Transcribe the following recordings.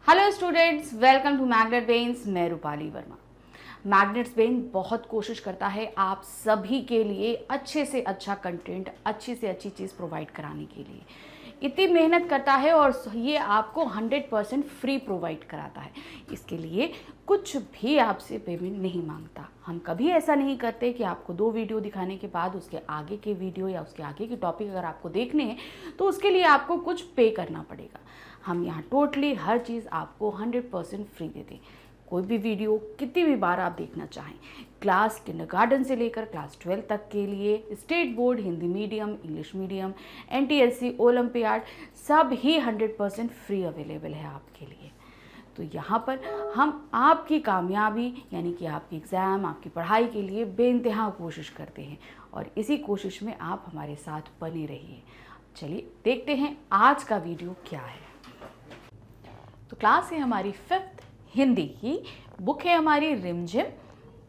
Hello students, welcome to Magnet Brains. मैं Rupali Verma. Magnets brain बहुत कोशिश करता है आप सभी के लिए अच्छे से अच्छा कंटेंट, अच्छी से अच्छी चीज़ प्रोवाइड कराने के लिए। इतनी मेहनत करता है और ये आपको 100% फ्री प्रोवाइड कराता है। इसके लिए कुछ भी आपसे पेमेंट नहीं मांगता। हम कभी ऐसा नहीं करते कि आपको 2 वीडियो दिखाने के बाद उसके आगे के वीडियो या उसके आगे के टॉपिक अगर आपको देखने हैं तो उसके लिए आपको कुछ पे करना पड़ेगा। हम यहाँ टोटली हर चीज़ आपको 100% फ्री देते हैं। कोई भी वीडियो कितनी भी बार आप देखना चाहें, क्लास किंडरगार्टन से लेकर क्लास 12 तक के लिए, state board, Hindi medium, English medium, NTSC, olympiad, सब ही 100% फ्री अवेलेबल है आपके लिए। तो यहाँ पर हम आपकी कामयाबी यानी कि आपकी एग्ज़ाम, आपकी पढ़ाई के लिए बेइंतहा कोशिश करते हैं और इसी कोशिश में आप हमारे साथ बने रहिए। चलिए देखते हैं आज का वीडियो क्या है। तो क्लास है हमारी 5th हिंदी की, बुक है हमारी रिमझिम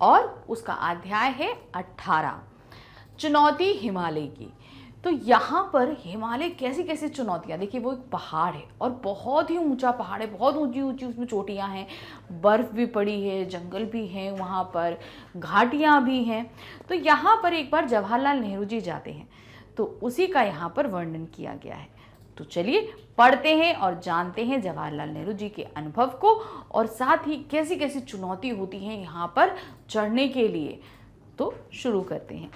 और उसका अध्याय है 18, चुनौती हिमालय की। तो यहाँ पर हिमालय कैसी कैसी चुनौतियाँ, देखिए वो एक पहाड़ है और बहुत ही ऊंचा पहाड़ है, बहुत ऊंची ऊंची उसमें चोटियाँ हैं, बर्फ़ भी पड़ी है, जंगल भी हैं, वहाँ पर घाटियाँ भी हैं। तो यहाँ पर एक बार जवाहरलाल नेहरू जी जाते हैं तो उसी का यहाँ पर वर्णन किया गया है। तो चलिए पढ़ते हैं और जानते हैं जवाहरलाल नेहरू जी के अनुभव को और साथ ही कैसी कैसी चुनौती होती हैं यहाँ पर चढ़ने के लिए। तो शुरू करते हैं।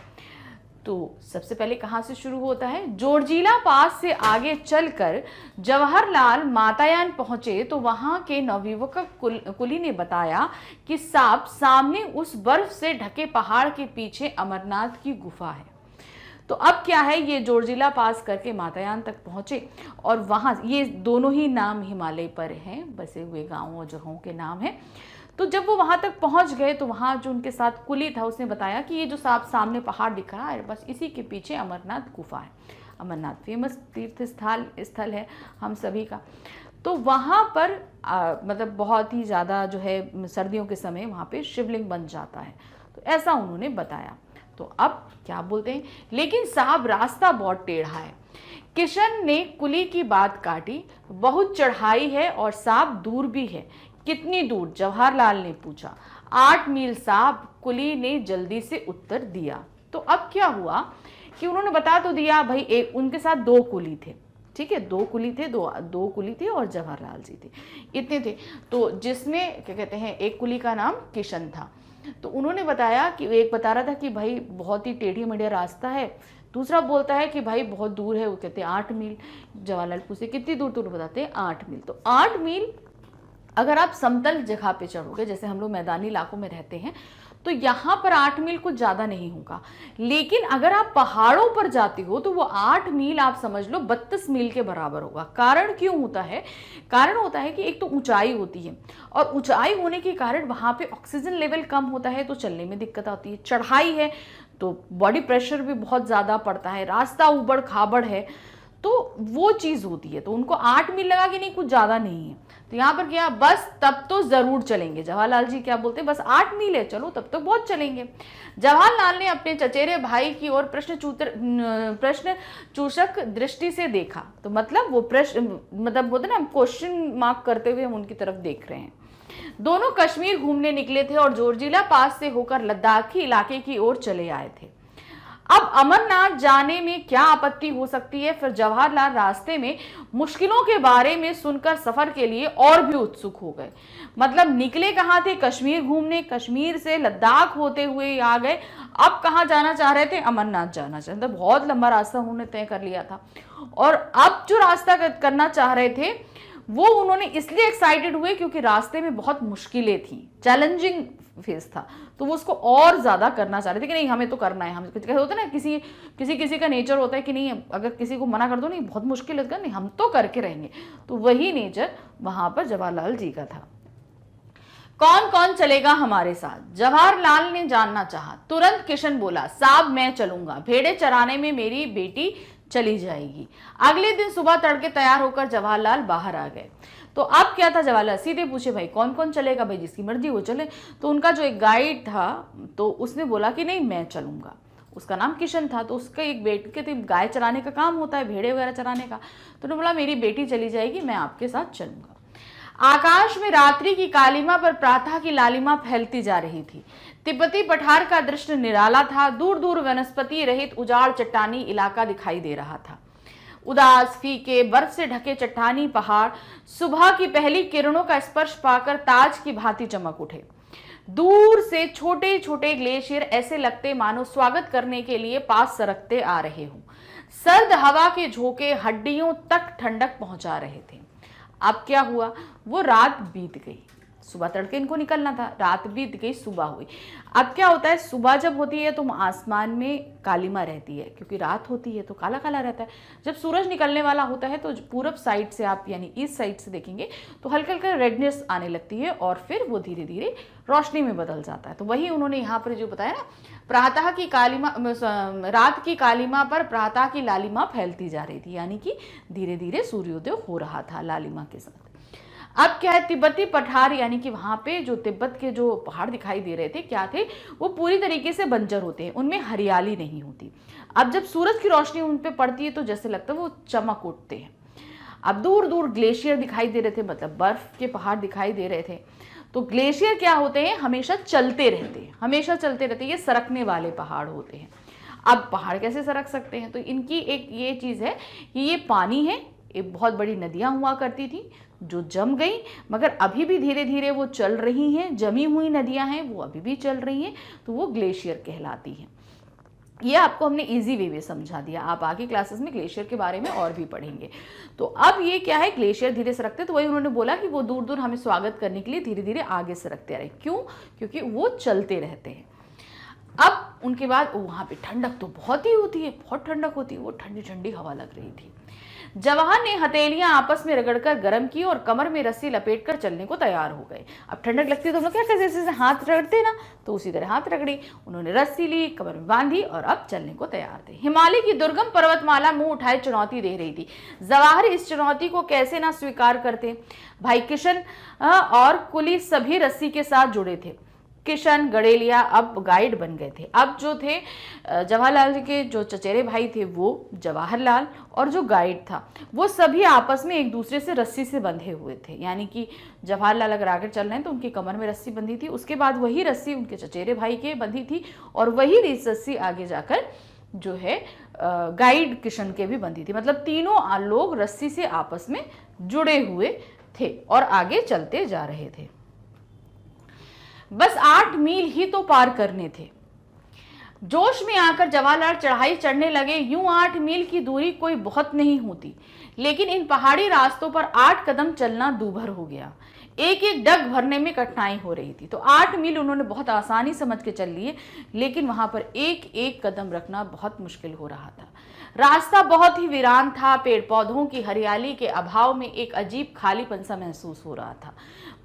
तो सबसे पहले कहाँ से शुरू होता है? जोरजीला पास से आगे चलकर जवाहरलाल मातायान पहुंचे तो वहां के नवयुवक कुली ने बताया कि साफ सामने उस बर्फ से ढके पहाड़ के पीछे अमरनाथ की गुफा है। तो अब क्या है, ये जोरजिला पास करके मातायान तक पहुंचे और वहाँ ये दोनों ही नाम हिमालय पर हैं, बसे हुए गांवों और जगहों के नाम हैं। तो जब वो वहाँ तक पहुँच गए तो वहाँ जो उनके साथ कुली था उसने बताया कि ये जो सामने पहाड़ दिख रहा है बस इसी के पीछे अमरनाथ गुफा है। अमरनाथ फेमस तीर्थ स्थल है हम सभी का। तो वहाँ पर मतलब बहुत ही ज़्यादा जो है सर्दियों के समय वहाँ पे शिवलिंग बन जाता है। तो ऐसा उन्होंने बताया। तो अब क्या बोलते हैं, लेकिन साहब रास्ता बहुत टेढ़ा है। किशन ने कुली की बात काटी, बहुत चढ़ाई है और साहब दूर भी है। कितनी दूर? जवाहरलाल ने पूछा। 8 मील साहब, कुली ने जल्दी से उत्तर दिया। तो अब क्या हुआ कि उन्होंने बता तो दिया भाई, एक उनके साथ 2 कुली थे, ठीक है, 2 कुली थे, दो कुली थे और जवाहरलाल जी थे, इतने थे। तो जिसमें क्या कहते हैं, एक कुली का नाम किशन था। तो उन्होंने बताया कि एक बता रहा था कि भाई बहुत ही टेढ़ी मेढ़ा रास्ता है, दूसरा बोलता है कि भाई बहुत दूर है, वो कहते हैं 8 मील। जवाहरलाल पूछे कितनी दूर? तो बताते हैं 8 मील। तो 8 मील अगर आप समतल जगह पे चढ़ोगे, जैसे हम लोग मैदानी इलाकों में रहते हैं, तो यहाँ पर 8 मील कुछ ज़्यादा नहीं होगा। लेकिन अगर आप पहाड़ों पर जाते हो तो वो 8 मील आप समझ लो 32 मील के बराबर होगा। कारण क्यों होता है? कारण होता है कि एक तो ऊंचाई होती है और ऊंचाई होने के कारण वहाँ पे ऑक्सीजन लेवल कम होता है तो चलने में दिक्कत आती है। चढ़ाई है तो बॉडी प्रेशर भी बहुत ज़्यादा पड़ता है, रास्ता ऊबड़ खाबड़ है, तो वो चीज़ होती है। तो उनको 8 मील लगा कि नहीं, कुछ ज़्यादा नहीं है। तो यहाँ पर क्या, बस तब तो ज़रूर चलेंगे। जवाहरलाल जी क्या बोलते हैं, बस 8 मील है, चलो तब तो बहुत चलेंगे। जवाहरलाल ने अपने चचेरे भाई की ओर प्रश्न चूषक दृष्टि से देखा। तो मतलब वो प्रश्न, मतलब बोलते ना, क्वेश्चन मार्क करते हुए हम उनकी तरफ देख रहे हैं। दोनों कश्मीर घूमने निकले थे और जोरजिला पास से होकर लद्दाखी इलाके की ओर चले आए थे। अब अमरनाथ जाने में क्या आपत्ति हो सकती है? फिर जवाहरलाल रास्ते में मुश्किलों के बारे में सुनकर सफर के लिए और भी उत्सुक हो गए। मतलब निकले कहाँ थे? कश्मीर घूमने, कश्मीर से लद्दाख होते हुए आ गए। अब कहाँ जाना चाह रहे थे? अमरनाथ जाना चाह रहे थे। बहुत लंबा रास्ता उन्होंने तय कर लिया था और अब जो रास्ता करना चाह रहे थे वो उन्होंने इसलिए एक्साइटेड हुए क्योंकि रास्ते में बहुत मुश्किलें थी, चैलेंजिंग फेस था, तो वो उसको और ज्यादा करना चाह रहे थे कि नहीं हमें तो करना है। हम कैसे होता है ना, किसी का नेचर होता है कि नहीं, अगर किसी को मना कर दो नहीं बहुत मुश्किल है, नहीं हम तो करके रहेंगे। तो वही नेचर वहां पर जवाहरलाल जी का था। कौन कौन चलेगा हमारे साथ? जवाहरलाल ने जानना चाहा। तुरंत किशन बोला, साहब मैं चलूंगा, भेड़े चराने में मेरी बेटी चली जाएगी। अगले दिन सुबह तड़के तैयार होकर जवाहरलाल बाहर आ गए। तो अब क्या था, जवाहरलाल सीधे पूछे भाई कौन कौन चलेगा? भाई जिसकी मर्जी वो चले। तो उनका जो एक गाइड था तो उसने बोला कि नहीं मैं चलूंगा। उसका नाम किशन था। तो उसका एक बेटे के गाय चराने का काम होता है, भेड़े वगैरह चराने का। तो उन्होंने बोला मेरी बेटी चली जाएगी, मैं आपके साथ चलूंगा। आकाश में रात्रि की कालिमा पर प्रातः की लालिमा फैलती जा रही थी। तिब्बती पठार का दृश्य निराला था। दूर दूर वनस्पति रहित उजाड़ चट्टानी इलाका दिखाई दे रहा था। उदास फीके बर्फ से ढके चट्टानी पहाड़ सुबह की पहली किरणों का स्पर्श पाकर ताज की भांति चमक उठे। दूर से छोटे छोटे ग्लेशियर ऐसे लगते मानो स्वागत करने के लिए पास सरकते आ रहे हों। सर्द हवा के झोंके हड्डियों तक ठंडक पहुंचा रहे थे। अब क्या हुआ, वो रात बीत गई। सुबह तड़के इनको निकलना था, रात बीत गई, सुबह हुई। अब क्या होता है, सुबह जब होती है तो आसमान में कालिमा रहती है, क्योंकि रात होती है तो काला काला रहता है। जब सूरज निकलने वाला होता है तो पूरब साइड से आप यानी ईस्ट साइड से देखेंगे तो हल्का हल्का रेडनेस आने लगती है और फिर वो धीरे धीरे रोशनी में बदल जाता है। तो वही उन्होंने यहाँ पर जो बताया ना, प्रातः की कालिमा, रात की कालिमा पर प्रातः की लालिमा फैलती जा रही थी, यानी कि धीरे धीरे सूर्योदय हो रहा था लालिमा के साथ। अब क्या है, तिब्बती पठार यानी कि वहां पे जो तिब्बत के जो पहाड़ दिखाई दे रहे थे, क्या थे, वो पूरी तरीके से बंजर होते हैं, उनमें हरियाली नहीं होती। अब जब सूरज की रोशनी उन पे पड़ती है तो जैसे लगता है वो चमक उठते हैं। अब दूर दूर ग्लेशियर दिखाई दे रहे थे, मतलब बर्फ के पहाड़ दिखाई दे रहे थे। तो ग्लेशियर क्या होते हैं, हमेशा चलते रहते हैं, हमेशा चलते रहते हैं, ये सरकने वाले पहाड़ होते हैं। अब पहाड़ कैसे सरक सकते हैं, तो इनकी एक ये चीज है कि ये पानी है, एक बहुत बड़ी नदियां हुआ करती थी जो जम गई, मगर अभी भी धीरे धीरे वो चल रही हैं। जमी हुई नदियां हैं वो अभी भी चल रही हैं, तो वो ग्लेशियर कहलाती हैं। ये आपको हमने इजी वे में समझा दिया, आप आगे क्लासेस में ग्लेशियर के बारे में और भी पढ़ेंगे। तो अब ये क्या है, ग्लेशियर धीरे सरकते, तो वही उन्होंने बोला कि वो दूर दूर हमें स्वागत करने के लिए धीरे धीरे आगे सरकते रहे। क्यों, क्योंकि वो चलते रहते हैं। अब उनके बाद वहां पे ठंडक तो बहुत ही होती है, बहुत ठंडक होती है, वो ठंडी ठंडी हवा लग रही थी। जवाहर ने हथेलियां आपस में रगड़कर गर्म की और कमर में रस्सी लपेटकर चलने को तैयार हो गए। अब ठंडक लगती है तो हम लोग क्या करते, जैसे हाथ रगड़ते ना, तो उसी तरह हाथ रगड़ी, उन्होंने रस्सी ली, कमर में बांधी और अब चलने को तैयार थे। हिमालय की दुर्गम पर्वतमाला मुंह उठाए चुनौती दे रही थी। जवाहर इस चुनौती को कैसे ना स्वीकार करते। भाई किशन और कुली सभी रस्सी के साथ जुड़े थे। किशन गड़ेलिया अब गाइड बन गए थे। अब जो थे जवाहरलाल के जो चचेरे भाई थे वो जवाहरलाल, और जो गाइड था वो सभी आपस में एक दूसरे से रस्सी से बंधे हुए थे। यानी कि जवाहरलाल अगर आगे चल रहे हैं तो उनकी कमर में रस्सी बंधी थी, उसके बाद वही रस्सी उनके चचेरे भाई के बंधी थी, और वही रस्सी आगे जाकर जो है गाइड किशन के भी बंधी थी। मतलब तीनों लोग रस्सी से आपस में जुड़े हुए थे और आगे चलते जा रहे थे। बस 8 मील ही तो पार करने थे। जोश में आकर जवाहरलाल चढ़ाई चढ़ने लगे। यूं 8 मील की दूरी कोई बहुत नहीं होती, लेकिन इन पहाड़ी रास्तों पर 8 कदम चलना दूभर हो गया। एक एक डग भरने में कठिनाई हो रही थी। तो 8 मील उन्होंने बहुत आसानी समझ के चल लिए, लेकिन वहां पर एक एक कदम रखना बहुत मुश्किल हो रहा था। रास्ता बहुत ही वीरान था। पेड़ पौधों की हरियाली के अभाव में एक अजीब खालीपन सा महसूस हो रहा था।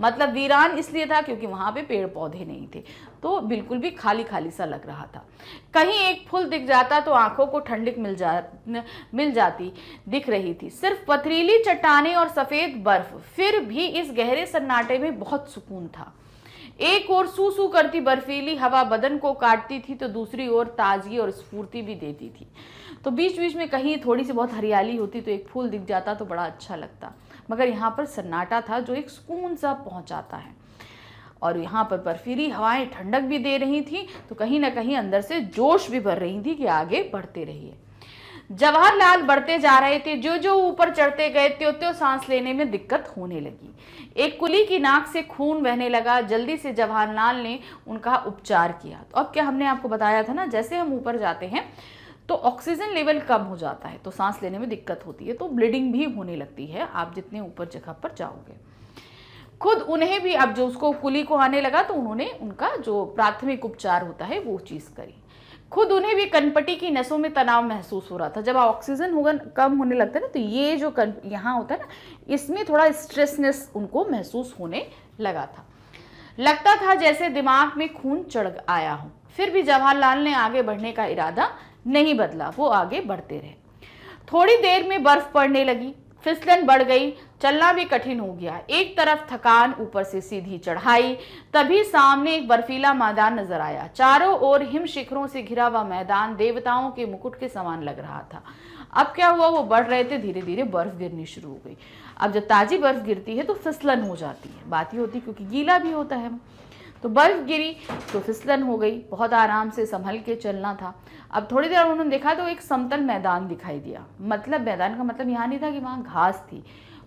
मतलब वीरान इसलिए था क्योंकि वहां पे पेड़ पौधे नहीं थे, तो बिल्कुल भी खाली खाली सा लग रहा था। कहीं एक फूल दिख जाता तो आंखों को ठंडक मिल जाती दिख रही थी। सिर्फ पथरीली चट्टानें और सफेद बर्फ, फिर भी इस गहरे सन्नाटे में बहुत सुकून था। एक ओर सू सू करती बर्फीली हवा बदन को काटती थी, तो दूसरी ओर ताजगी और स्फूर्ति भी देती थी। तो बीच बीच में कहीं थोड़ी सी बहुत हरियाली होती तो एक फूल दिख जाता तो बड़ा अच्छा लगता, मगर यहाँ पर सन्नाटा था जो एक सुकून सा पहुंचाता है। और यहाँ पर बर्फीली हवाएं ठंडक भी दे रही थी, तो कहीं ना कहीं अंदर से जोश भी भर रही थी कि आगे बढ़ते रहिए। जवाहरलाल बढ़ते जा रहे थे। जो जो ऊपर चढ़ते गए त्यों त्यों सांस लेने में दिक्कत होने लगी। एक कुली की नाक से खून बहने लगा। जल्दी से जवाहरलाल ने उनका उपचार किया। तो अब क्या हमने आपको बताया था ना, जैसे हम ऊपर जाते हैं तो ऑक्सीजन लेवल कम हो जाता है, तो सांस लेने में दिक्कत होती है, तो ब्लीडिंग भी होने लगती है आप जितने ऊपर जगह पर जाओगे। खुद उन्हें भी अब जो उसको कुली को आने लगा तो उन्होंने उनका जो प्राथमिक उपचार होता है वो चीज़ करी। खुद उन्हें भी कनपटी की नसों में तनाव महसूस हो रहा था। जब ऑक्सीजन कम होने लगता है ना, तो ये जो यहाँ होता है ना, इसमें थोड़ा स्ट्रेसनेस उनको महसूस होने लगा था। लगता था जैसे दिमाग में खून चढ़ आया हो। फिर भी जवाहरलाल ने आगे बढ़ने का इरादा नहीं बदला, वो आगे बढ़ते रहे। थोड़ी देर में बर्फ पड़ने लगी, फिसलन बढ़ गई, चलना भी कठिन हो गया। एक तरफ थकान, ऊपर से सीधी चढ़ाई। तभी सामने एक बर्फीला मैदान नजर आया। चारों ओर हिम शिखरों से घिरा हुआ मैदान देवताओं के मुकुट के समान लग रहा था। अब क्या हुआ, वो बढ़ रहे थे, धीरे धीरे बर्फ गिरनी शुरू हो गई। अब जब ताज़ी बर्फ़ गिरती है तो फिसलन हो जाती है, बात ये होती है क्योंकि गीला भी होता है। तो बर्फ़ गिरी तो फिसलन हो गई, बहुत आराम से संभल के चलना था। अब थोड़ी देर उन्होंने देखा तो एक समतल मैदान दिखाई दिया। मतलब मैदान का मतलब यहाँ नहीं था कि वहाँ घास थी,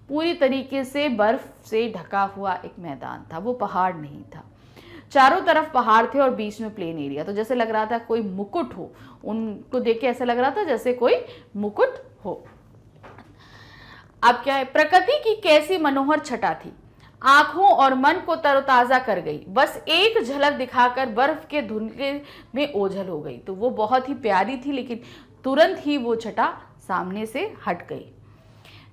पूरी तरीके से बर्फ़ से ढका हुआ एक मैदान था, वो पहाड़ नहीं था। चारों तरफ पहाड़ थे और बीच में प्लेन एरिया, तो जैसे लग रहा था कोई मुकुट हो, उनको देख के ऐसा लग रहा था जैसे कोई मुकुट हो। अब क्या है, प्रकृति की कैसी मनोहर छटा थी, आंखों और मन को तरोताजा कर गई। बस एक झलक दिखाकर बर्फ के धुंधले में ओझल हो गई। तो वो बहुत ही प्यारी थी, लेकिन तुरंत ही वो छटा सामने से हट गई।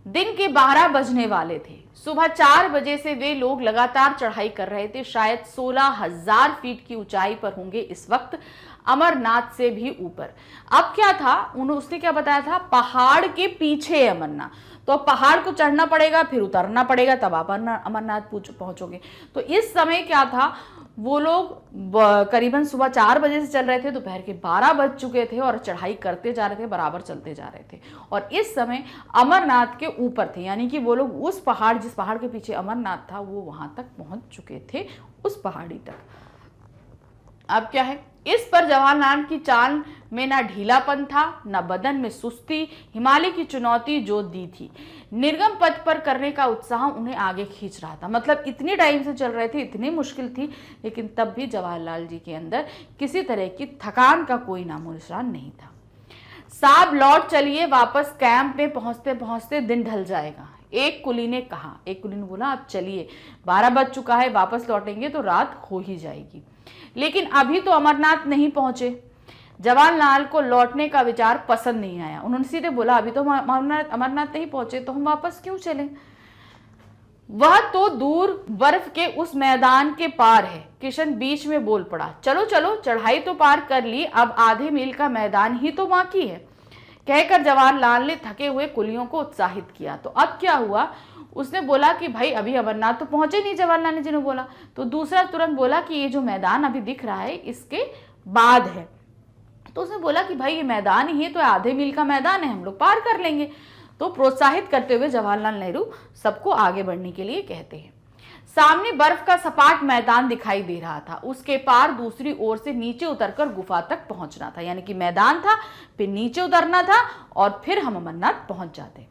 दिन के 12 बजने वाले थे। सुबह 4 बजे से वे लोग लगातार चढ़ाई कर रहे थे। शायद 16,000 फीट की ऊंचाई पर होंगे इस वक्त, अमरनाथ से भी ऊपर। अब क्या था, उसने क्या बताया था, पहाड़ के पीछे अमरनाथ, तो पहाड़ को चढ़ना पड़ेगा, फिर उतरना पड़ेगा, तब आप अमरनाथ पहुंचोगे। तो इस समय क्या था, वो लोग करीबन सुबह 4 बजे से चल रहे थे, दोपहर के 12 बज चुके थे और चढ़ाई करते जा रहे थे, बराबर चलते जा रहे थे। और इस समय अमरनाथ के ऊपर थे, यानी कि वो लोग उस पहाड़, जिस पहाड़ के पीछे अमरनाथ था, वो वहां तक पहुंच चुके थे, उस पहाड़ी तक। अब क्या है, इस पर जवाहरलाल की चाल में ना ढीलापन था, ना बदन में सुस्ती। हिमालय की चुनौती जो दी थी, निर्गम पथ पर करने का उत्साह उन्हें आगे खींच रहा था। मतलब इतनी टाइम से चल रहे थे, इतनी मुश्किल थी, लेकिन तब भी जवाहरलाल जी के अंदर किसी तरह की थकान का कोई नामो निशान नहीं था। साहब लौट चलिए, वापस कैंप में पहुंचते पहुंचते दिन ढल जाएगा, एक कुली ने कहा। एक कुली ने बोला, आप चलिए, 12 बज चुका है, वापस लौटेंगे तो रात हो ही जाएगी। लेकिन अभी तो अमरनाथ नहीं पहुंचे। जवाहरलाल को लौटने का विचार पसंद नहीं आया। उन्होंने सीधे बोला, अभी तो अमरनाथ नहीं पहुंचे, तो हम वापस क्यों चलें? वह तो दूर बर्फ के उस मैदान के पार है। किशन बीच में बोल पड़ा, चलो चलो, चढ़ाई तो पार कर ली, अब आधे मील का मैदान ही तो बाकी है। कहकर जवाहरलाल ने थके हुए कुलियों को उत्साहित किया। तो अब क्या हुआ, उसने बोला कि भाई अभी अमरनाथ तो पहुंचे नहीं, जवाहरलाल जी ने बोला। तो दूसरा तुरंत बोला कि ये जो मैदान अभी दिख रहा है, इसके बाद है। तो उसने बोला कि भाई ये मैदान ही है, तो आधे मील का मैदान है, हम लोग पार कर लेंगे। तो प्रोत्साहित करते हुए जवाहरलाल नेहरू सबको आगे बढ़ने के लिए कहते हैं। सामने बर्फ का सपाट मैदान दिखाई दे रहा था, उसके पार दूसरी ओर से नीचे उतरकर गुफा तक पहुंचना था। यानी कि मैदान था, फिर नीचे उतरना था और फिर हम अमरनाथ पहुंच जाते।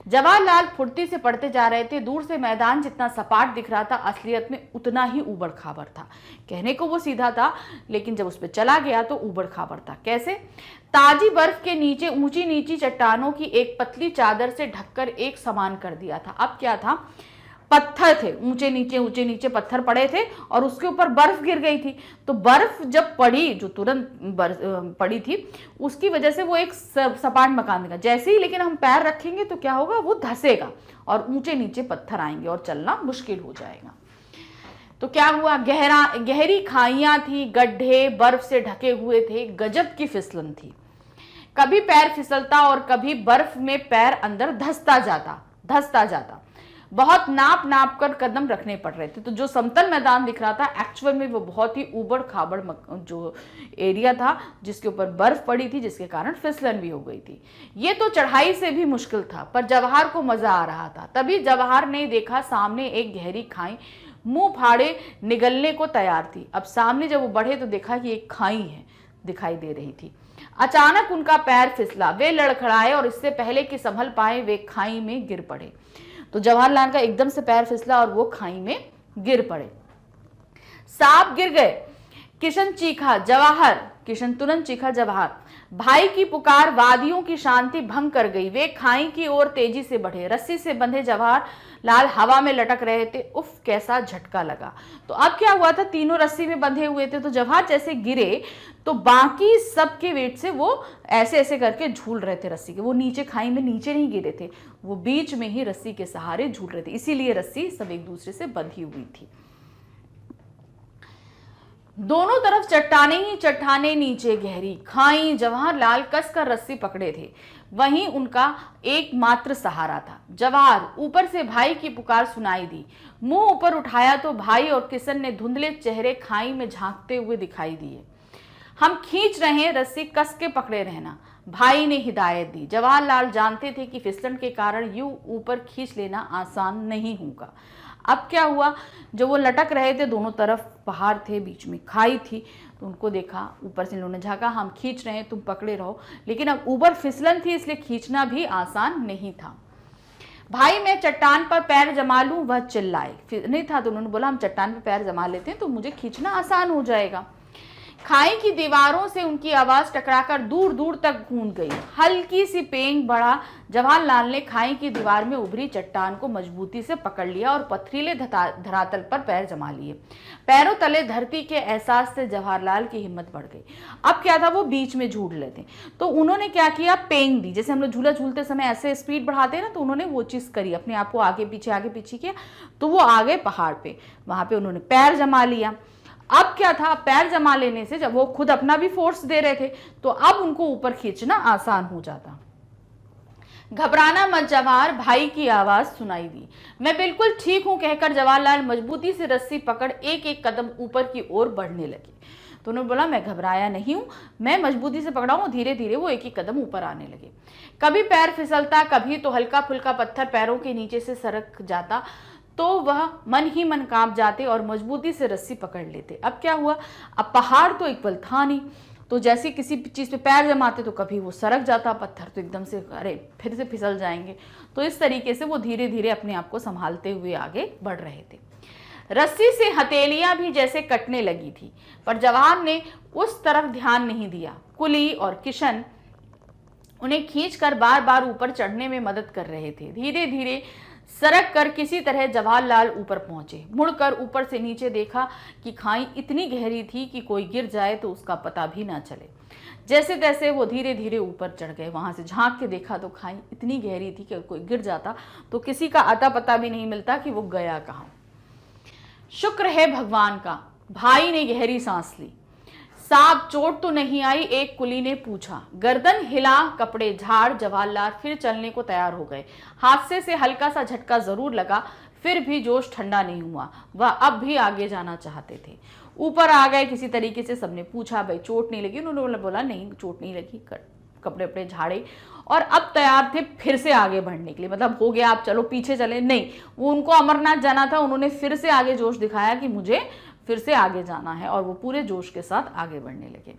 जवाहरलाल फुर्ती से पढ़ते जा रहे थे। दूर से मैदान जितना सपाट दिख रहा था, असलियत में उतना ही ऊबड़ खाबड़ था। कहने को वो सीधा था, लेकिन जब उस पर चला गया तो ऊबड़ खाबड़ था। कैसे? ताजी बर्फ के नीचे ऊंची नीची चट्टानों की एक पतली चादर से ढककर एक समान कर दिया था। अब क्या था, पत्थर थे, ऊंचे नीचे पत्थर पड़े थे और उसके ऊपर बर्फ गिर गई थी। तो बर्फ जब पड़ी, जो तुरंत पड़ी थी, उसकी वजह से वो एक सपाट मकान देगा जैसे ही, लेकिन हम पैर रखेंगे तो क्या होगा, वो धंसेगा और ऊंचे नीचे पत्थर आएंगे और चलना मुश्किल हो जाएगा। तो क्या हुआ, गहरी खाइयां थी, गड्ढे बर्फ से ढके हुए थे, गजब की फिसलन थी। कभी पैर फिसलता और कभी बर्फ में पैर अंदर धंसता जाता। बहुत नाप कर कदम रखने पड़ रहे थे। तो जो समतल मैदान दिख रहा था, एक्चुअल में वो बहुत ही ऊबड़ खाबड़ जो एरिया था, जिसके ऊपर बर्फ पड़ी थी, जिसके कारण फिसलन भी हो गई थी। ये तो चढ़ाई से भी मुश्किल था, पर जवाहर को मजा आ रहा था। तभी जवाहर ने देखा सामने एक गहरी खाई मुंह फाड़े निगलने को तैयार थी। अब सामने जब वो बढ़े तो देखा कि एक खाई है दिखाई दे रही थी। अचानक उनका पैर फिसला, वे लड़खड़ाए और इससे पहले कि संभल पाए वो खाई में गिर पड़े। तो जवाहरलाल का एकदम से पैर फिसला और वो खाई में गिर पड़े। सांप गिर गए, किशन तुरंत चीखा, जवाहर। भाई की पुकार वादियों की शांति भंग कर गई। वे खाई की ओर तेजी से बढ़े। रस्सी से बंधे जवाहरलाल हवा में लटक रहे थे। उफ, कैसा झटका लगा। तो अब क्या हुआ था, तीनों रस्सी में बंधे हुए थे, तो जवाहर जैसे गिरे तो बाकी सबके वेट से वो ऐसे ऐसे करके झूल रहे थे रस्सी के। वो नीचे खाई में नीचे नहीं गिरे थे, वो बीच में ही रस्सी के सहारे झूल रहे थे, इसीलिए रस्सी सब एक दूसरे से बंधी हुई थी। दोनों तरफ चट्टाने ही चट्टाने, नीचे गहरी खाई। जवाहरलाल कसकर रस्सी पकड़े थे, वहीं उनका एकमात्र सहारा था। जवाहर, ऊपर से भाई की पुकार सुनाई दी। मुंह ऊपर उठाया तो भाई और किशन ने धुंधले चेहरे खाई में झांकते हुए दिखाई दिए। हम खींच रहे हैं, रस्सी कस के पकड़े रहना। भाई ने हिदायत दी। जवाहरलाल जानते थे कि फिसलन के कारण यूं ऊपर खींच लेना आसान नहीं होगा। अब क्या हुआ, जब वो लटक रहे थे, दोनों तरफ पहाड़ थे, बीच में खाई थी, तो उनको देखा, ऊपर से इन्होंने झाँका, हम खींच रहे हैं, तुम पकड़े रहो। लेकिन अब ऊपर फिसलन थी, इसलिए खींचना भी आसान नहीं था। भाई मैं चट्टान पर पैर जमा लूं, वह चिल्लाए। नहीं था तो उन्होंने बोला हम चट्टान पर पैर जमा लेते हैं तो मुझे खींचना आसान हो जाएगा। खाई की दीवारों से उनकी आवाज टकराकर दूर दूर तक गूंज गई। हल्की सी पेंग बढ़ा। जवाहरलाल ने खाई की दीवार में उभरी चट्टान को मजबूती से पकड़ लिया और पथरीले धरातल पर पैर जमा लिए। पैरों तले धरती के एहसास से जवाहरलाल की हिम्मत बढ़ गई। अब क्या था, वो बीच में झूल लेते, तो उन्होंने क्या किया, पेंग दी। जैसे हम लोग झूला झूलते समय ऐसे स्पीड बढ़ाते हैं ना, तो उन्होंने वो चीज करी, अपने आप को आगे पीछे किया, तो वो आगे पहाड़ पे, वहां पे उन्होंने पैर जमा लिया। अब क्या था, पैर जमा लेने से जब वो खुद अपना भी फोर्स दे रहे थे, तो अब उनको ऊपर खींचना आसान हो जाता। घबराना मत जवाहर, भाई की आवाज सुनाई दी। मैं बिल्कुल ठीक हूं, कहकर जवाहरलाल मजबूती से रस्सी पकड़ एक एक कदम ऊपर की ओर बढ़ने लगे। तो उन्होंने बोला मैं घबराया नहीं हूं, मैं मजबूती से पकड़ा हूं। धीरे धीरे वो एक एक कदम ऊपर आने लगे। कभी पैर फिसलता, कभी तो हल्का फुल्का पत्थर पैरों के नीचे से सरक जाता, तो वह मन ही मन कांप जाते और मजबूती से रस्सी पकड़ लेते। अब क्या हुआ, अब पहाड़ तो एक पल था नहीं, तो जैसे किसी चीज पे पैर जमाते तो कभी वो सरक जाता पत्थर, तो एकदम से अरे फिर से फिसल जाएंगे। तो इस तरीके से वो धीरे धीरे अपने आप को संभालते हुए आगे बढ़ रहे थे। रस्सी से हथेलियां भी जैसे कटने लगी थी, पर जवान ने उस तरफ ध्यान नहीं दिया। कुली और किशन उन्हें खींचकर बार बार ऊपर चढ़ने में मदद कर रहे थे। धीरे धीरे सरक कर किसी तरह जवाहरलाल ऊपर पहुंचे। मुड़कर ऊपर से नीचे देखा कि खाई इतनी गहरी थी कि कोई गिर जाए तो उसका पता भी ना चले। जैसे तैसे वो धीरे धीरे ऊपर चढ़ गए। वहां से झांक के देखा तो खाई इतनी गहरी थी कि कोई गिर जाता तो किसी का अता पता भी नहीं मिलता कि वो गया कहाँ। शुक्र है भगवान का, भाई ने गहरी सांस ली। साहब चोट तो नहीं आई, एक कुली ने पूछा। गर्दन हिला, कपड़े झाड़ जवाहरलाल फिर चलने को तैयार हो गए। हादसे से हल्का सा झटका जरूर लगा, फिर भी जोश ठंडा नहीं हुआ। वह अब भी आगे जाना चाहते थे। ऊपर आ गए किसी तरीके से। सबने पूछा भाई चोट नहीं लगी, उन्होंने बोला नहीं चोट नहीं लगी। कपड़े अपने झाड़े और अब तैयार थे फिर से आगे बढ़ने के लिए। मतलब हो गया आप चलो पीछे चले, नहीं, वो उनको अमरनाथ जाना था, उन्होंने फिर से आगे जोश दिखाया कि मुझे फिर से आगे जाना है, और वो पूरे जोश के साथ आगे बढ़ने लगे।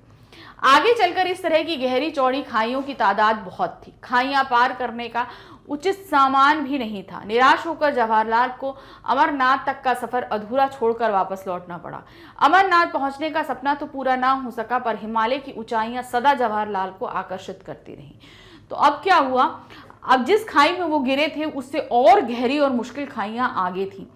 आगे चलकर इस तरह की गहरी चौड़ी खाइयों की तादाद बहुत थी। खाइयां पार करने का उचित सामान भी नहीं था। निराश होकर जवाहरलाल को अमरनाथ तक का सफर अधूरा छोड़कर वापस लौटना पड़ा। अमरनाथ पहुंचने का सपना तो पूरा ना हो सका, पर हिमालय की ऊंचाइयां सदा जवाहरलाल को आकर्षित करती रहीं। तो अब क्या हुआ, अब जिस खाई में वो गिरे थे उससे और गहरी और मुश्किल खाइयां आगे थी।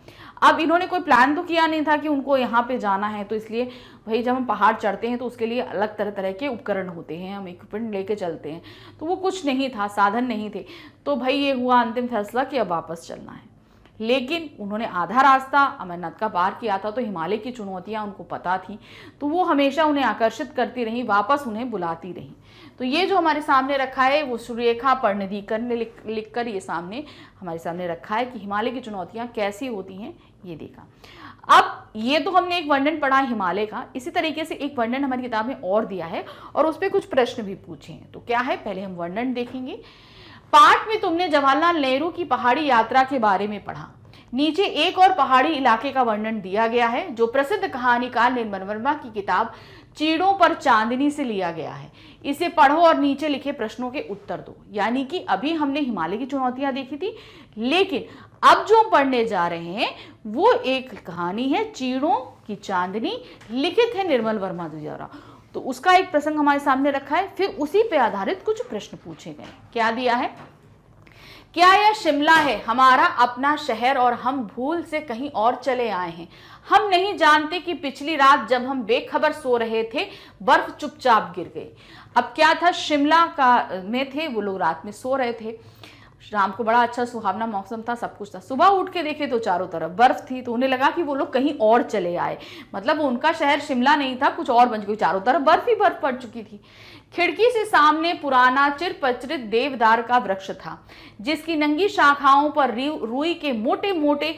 अब इन्होंने कोई प्लान तो किया नहीं था कि उनको यहाँ पे जाना है, तो इसलिए भाई जब हम पहाड़ चढ़ते हैं तो उसके लिए अलग तरह तरह के उपकरण होते हैं, हम इक्विपमेंट लेके चलते हैं, तो वो कुछ नहीं था, साधन नहीं थे। तो भाई ये हुआ अंतिम फैसला कि अब वापस चलना है। लेकिन उन्होंने आधा रास्ता अमरनाथ का पार किया था, तो हिमालय की चुनौतियां उनको पता थी, तो वो हमेशा उन्हें आकर्षित करती रही, वापस उन्हें बुलाती रही। तो ये जो हमारे सामने रखा है वो सुरेखा परिणिधिकर ने लिख कर ये सामने हमारे सामने रखा है कि हिमालय की चुनौतियां कैसी होती हैं, ये देखा। अब ये तो हमने एक वर्णन पढ़ा हिमालय का, इसी तरीके से एक वर्णन हमारी किताब में और दिया है और उस पर कुछ प्रश्न भी पूछे हैं। तो क्या है, पहले हम वर्णन देखेंगे। पाठ में तुमने जवाहरलाल नेहरू की पहाड़ी यात्रा के बारे में पढ़ा। नीचे एक और पहाड़ी इलाके का वर्णन दिया गया है जो प्रसिद्ध कहानीकार निर्मल वर्मा की किताब चीड़ों पर चांदनी से लिया गया है। इसे पढ़ो और नीचे लिखे प्रश्नों के उत्तर दो। यानी कि अभी हमने हिमालय की चुनौतियां देखी थी, लेकिन अब जो हम पढ़ने जा रहे हैं वो एक कहानी है चीड़ों की चांदनी, लिखित है निर्मल वर्मा द्वारा। तो उसका एक प्रसंग हमारे सामने रखा है, फिर उसी पे आधारित कुछ प्रश्न पूछे गए। क्या दिया है, क्या यह शिमला है, हमारा अपना शहर, और हम भूल से कहीं और चले आए हैं। हम नहीं जानते कि पिछली रात जब हम बेखबर सो रहे थे बर्फ चुपचाप गिर गई। अब क्या था, शिमला का में थे वो लोग, रात में सो रहे थे, शाम को बड़ा अच्छा सुहावना मौसम था, सब कुछ था। सुबह उठ के देखे तो चारों तरफ बर्फ थी, तो उन्हें लगा कि वो लोग कहीं और चले आए, मतलब उनका शहर शिमला नहीं था, कुछ और बन चुकी, चारों तरफ बर्फ ही बर्फ पड़ चुकी थी। खिड़की से सामने पुराना चिरपरिचित देवदार का वृक्ष था, जिसकी नंगी शाखाओं पर रुई के मोटे मोटे